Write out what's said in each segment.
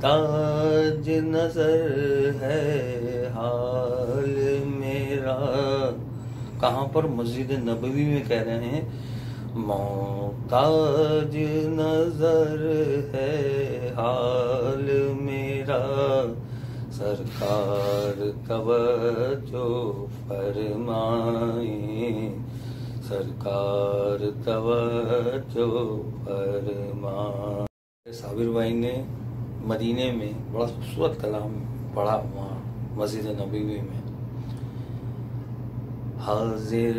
मोहताज नजर है हाल मेरा। कहाँ पर? मस्जिद नबवी में कह रहे हैं मोहताज नजर है हाल मेरा, सरकार तवज्जो फरमाए, सरकार तवज्जो फरमाए। साबिर भाई ने मदीने में बड़ा खूबसूरत कलाम पढ़ा वहाँ मस्जिद नबवी में। हाजिर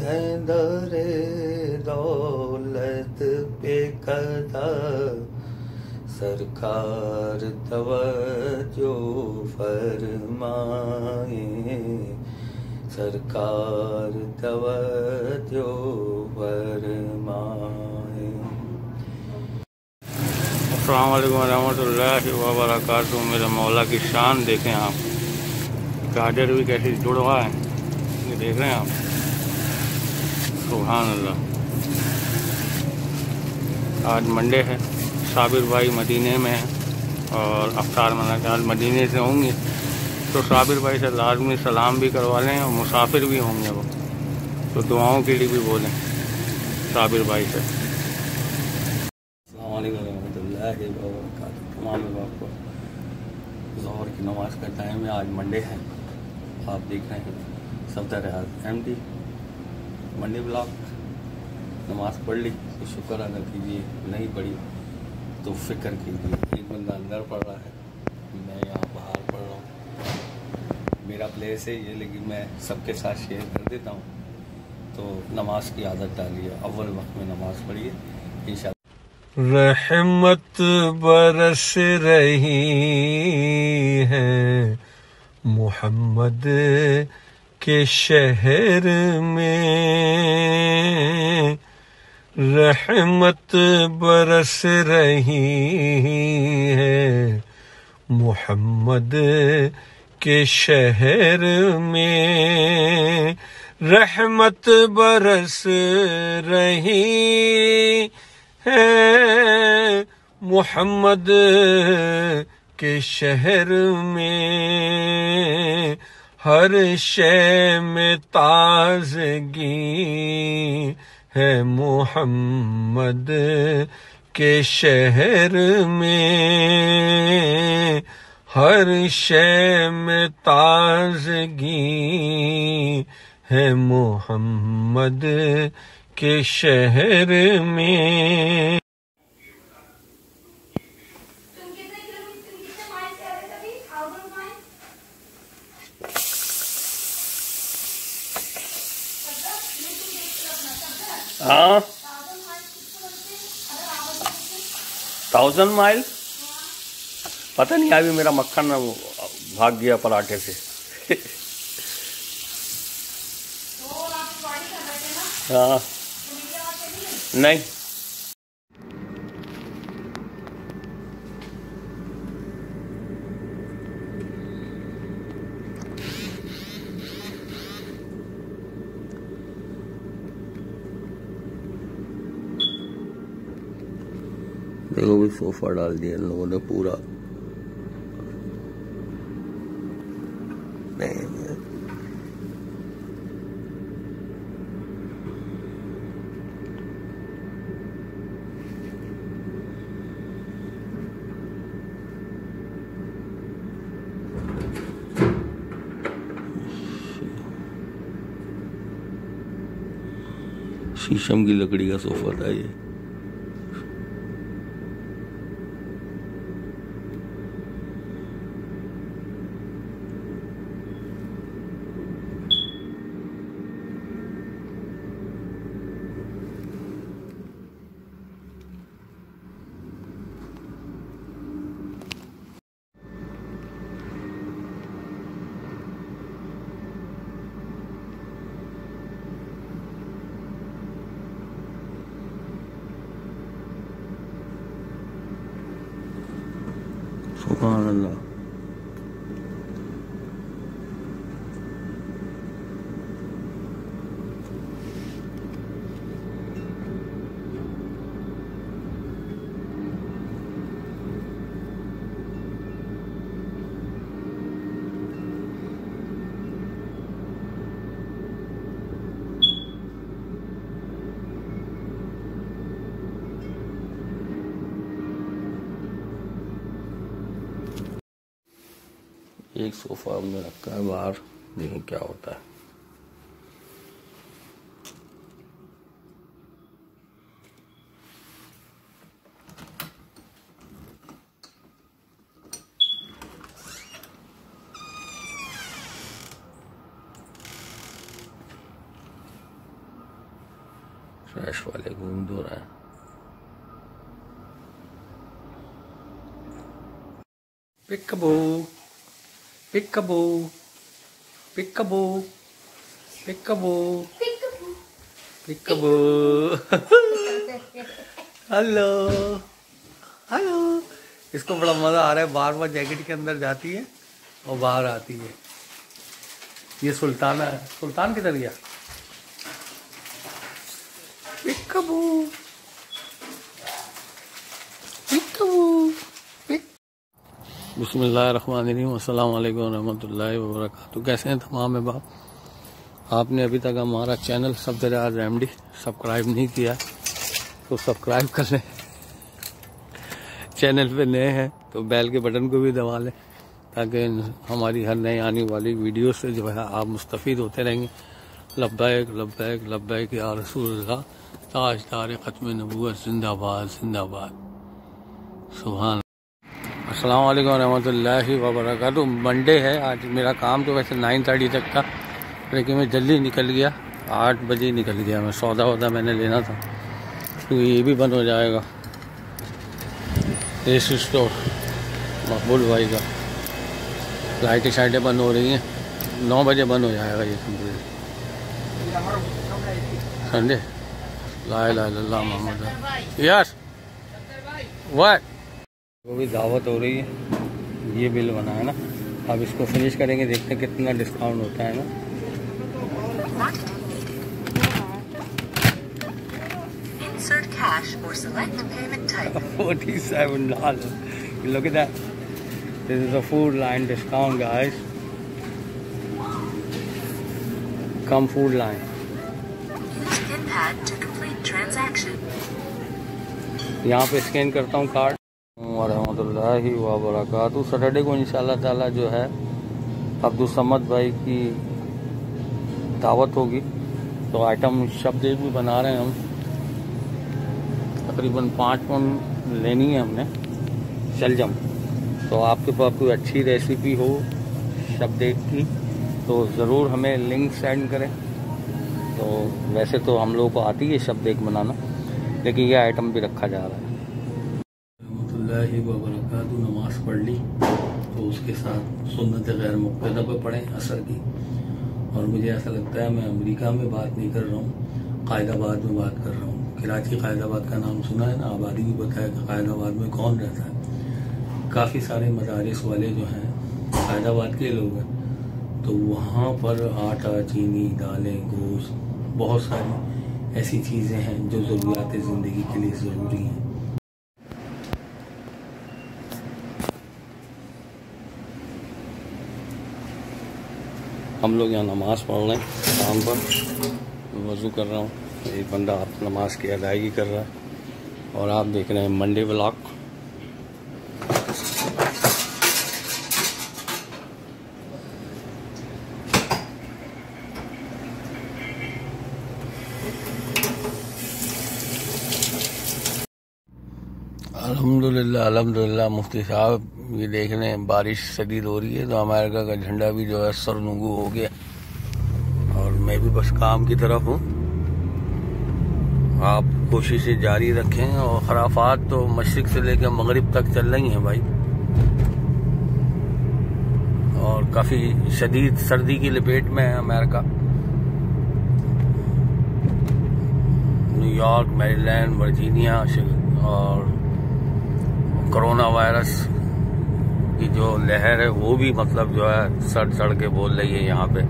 है दरे दौलत पे कदा, सरकार तवज्जो फरमाए, सरकार तवज्जो फरमाए। अस्सलाम वालेकुम रहमतुल्लाहि व बरकातुहू। मेरे मौला की शान देखें आप, गाजर भी कैसे जुड़ा है, ये देख रहे हैं आप। सुभान अल्लाह। आज मंडे है, साबिर भाई मदीने में है और अफ्तार मना के आज मदीने से होंगे, तो साबिर भाई से लाजमी सलाम भी करवा लें और मुसाफिर भी होंगे वो, तो दुआओं के लिए भी बोलें साबिर भाई से। अस्सलाम वालेकुम रहमतुल्लाहि व बरकातुहू। तमाम लोगों को ज़ोहर की नमाज का टाइम है, आज मंडे है। आप देख रहे हैं सफदर MD मंडी ब्लॉक। नमाज पढ़ ली तो शुक्र अदा कीजिए, नहीं पढ़ी तो फिक्र कीजिए। एक बंदा अंदर पढ़ रहा है, मैं यहाँ बाहर पढ़ रहा हूँ। मेरा प्लेस है ये, लेकिन मैं सबके साथ शेयर कर देता हूँ। तो नमाज की आदत डालिए, अव्वल वक्त में नमाज पढ़िए इंशाअल्लाह। रहमत बरस रही है मोहम्मद के शहर में, रहमत बरस रही है मोहम्मद के शहर में, रहमत बरस रही है मोहम्मद के शहर में, हर शय में ताज़गी है मोहम्मद के शहर में, हर शय में ताज़गी है मोहम्मद के शहर में। हाँ 1000 माइल पता नहीं, अभी मेरा मक्खन भाग गया पराठे से। हाँ नहीं, देखो भी सोफा डाल दिया इन लोगों ने पूरा। शीशम की लकड़ी का सोफा था ये। सुभान अल्लाह। एक सोफा हमने रखा है बाहर, देखें क्या होता है। फ्रेश वाले घूम दो रहे हैं। पिकबू पिकबू पिकबू पिकबू पिकबू हेलो हेलो। इसको बड़ा मजा आ रहा है, बार बार जैकेट के अंदर जाती है और बाहर आती है। ये सुल्ताना है। सुल्तान किधर गया? पिकबू पिकबू। बिस्मिल्लाहिर्रहमानिर्रहीम। अस्सलाम वालेकुम रहमतुल्लाहि व बरकातहू। कैसे हैं तमाम अहबाब? आपने अभी तक हमारा चैनल सफदराज एमडी सब्सक्राइब नहीं किया तो सब्सक्राइब कर लें। चैनल पे नए हैं तो बेल के बटन को भी दबा लें ताकि हमारी हर नई आने वाली वीडियो से जो है आप मुस्तफ़ीद होते रहेंगे। लब्बैक लब्बैक लब्बैक या रसूलल्लाह, ताजदार ख़त्म नबूवत जिंदाबाद जिंदाबाद। सुभान। अस्सलाम वालेकुम रहमतुल्लाहि व बरकातहू। मंडे है आज। मेरा काम तो वैसे 9:30 तक था, लेकिन मैं जल्दी निकल गया, 8 बजे निकल गया। मैं सौदा वौदा मैंने लेना था क्योंकि ये भी बंद हो जाएगा एसी स्टोर मकबूल भाई का। लाइटें शाइटें बंद हो रही हैं, 9 बजे बंद हो जाएगा ये कंप्लीट। संडे ला इलाहा इल्लल्लाह मोहम्मद। Yes what? वो भी दावत हो रही है। ये बिल बना है ना, अब इसको फिनिश करेंगे, देखते हैं कितना डिस्काउंट होता है ना। Insert cash or select payment type. $47. Look at that. This is a food line discount, guys. Come food line. Use PIN pad to complete transaction. यहाँ पे स्कैन करता हूँ कार्ड। रहमतुल्लाहि व बरकातहू। सैटरडे को इंशाल्लाह ताला जो है अब्दुल समद भाई की दावत होगी, तो आइटम शब्द भी बना रहे हैं हम। तकरीबन 5 पौंड लेनी है हमने शलजम। तो आपके पास कोई अच्छी रेसिपी हो शब्द की तो ज़रूर हमें लिंक सेंड करें। तो वैसे तो हम लोगों को आती है शब्द बनाना, लेकिन यह आइटम भी रखा जा रहा है। नमाज पढ़ ली तो उसके साथ सुन्नत गैर मुक़्तदा पे पढ़ें असर की। और मुझे ऐसा लगता है मैं अमेरिका में बात नहीं कर रहा हूँ, कायदाबाद में बात कर रहा हूँ। कराची कायदाबाद का नाम सुना है ना, आबादी भी पता है कि कायदाबाद में कौन रहता है। काफ़ी सारे मदारिस वाले जो हैं कायदाबाद के लोग हैं, तो वहाँ पर आटा, चीनी, दालें, गोश्त, बहुत सारी ऐसी चीज़ें हैं जो ज़रूरियात ज़िंदगी के लिए ज़रूरी हैं। हम लोग यहाँ नमाज़ पढ़ रहे हैं, शाम पर वज़ू कर रहा हूँ। एक बंदा आप नमाज की अदायगी कर रहा है और आप देख रहे हैं मंडे व्लॉग। अल्हम्दुलिल्लाह अल्हम्दुलिल्लाह। मुफ्ती साहब ये देख रहे हैं बारिश शदीद हो रही है तो अमेरिका का झंडा भी जो है सरनुगू हो गया। और मैं भी बस काम की तरफ हूँ। आप कोशिशें जारी रखें। और खराफात तो मशरिक से लेकर मगरिब तक चल रही हैं भाई, और काफ़ी शदीद सर्दी की लपेट में है अमेरिका। न्यूयॉर्क, मैरीलैंड, वर्जीनिया और कोरोना वायरस की जो लहर है वो भी मतलब जो है सड़ के बोल रही है यहाँ पे।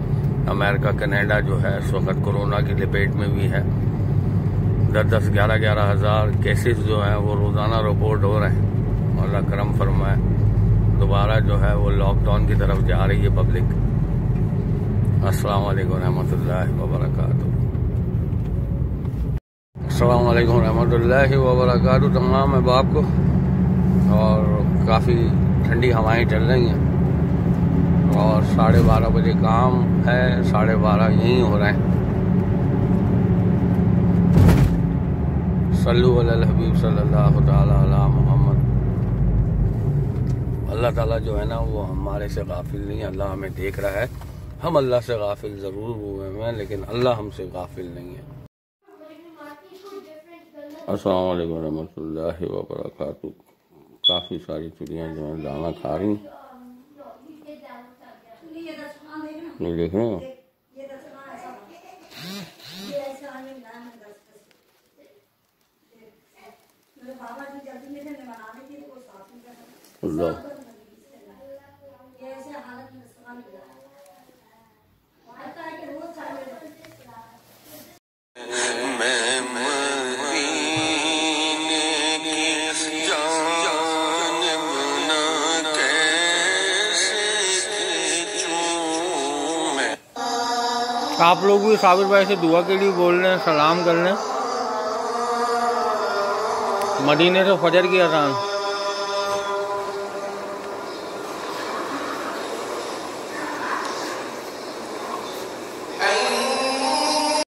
अमेरिका, कनाडा जो है इस वक्त कोरोना की लपेट में भी है। 10-10, 11-11 हज़ार केसेस जो हैं वो रोज़ाना रिपोर्ट हो रहे हैं। अल्लाह करम फरमाए, दोबारा जो है वो लॉकडाउन की तरफ जा रही है पब्लिक। अस्सलाम वालेकुम रहमतुल्लाहि व बरकातहू। अस्सलाम वालेकुम रहमतुल्लाहि व बरकातहू तमाम अहबाब को। और काफ़ी ठंडी हवाएं चल रही हैं। और 12:30 बजे काम है, 12:30 यहीं हो रहे हैं। सल्लु अलल हबीब सल्लल्लाहु ताला अला मोहम्मद। अल्लाह ताला जो है ना वो हमारे से गाफिल नहीं है, अल्लाह हमें देख रहा है। हम अल्लाह से गाफिल ज़रूर हुए हैं, लेकिन अल्लाह हमसे गाफिल नहीं है। अस्सलाम वालेकुम रहमतुल्लाहि व बरकातहू। काफ़ी सारी चिड़ियाँ जो हैं दाना खा रही, देख रहे हो। आप लोग भी साबिर भाई से दुआ के लिए बोल रहे हैं, सलाम कर लें। मदीने से फजर की अज़ान।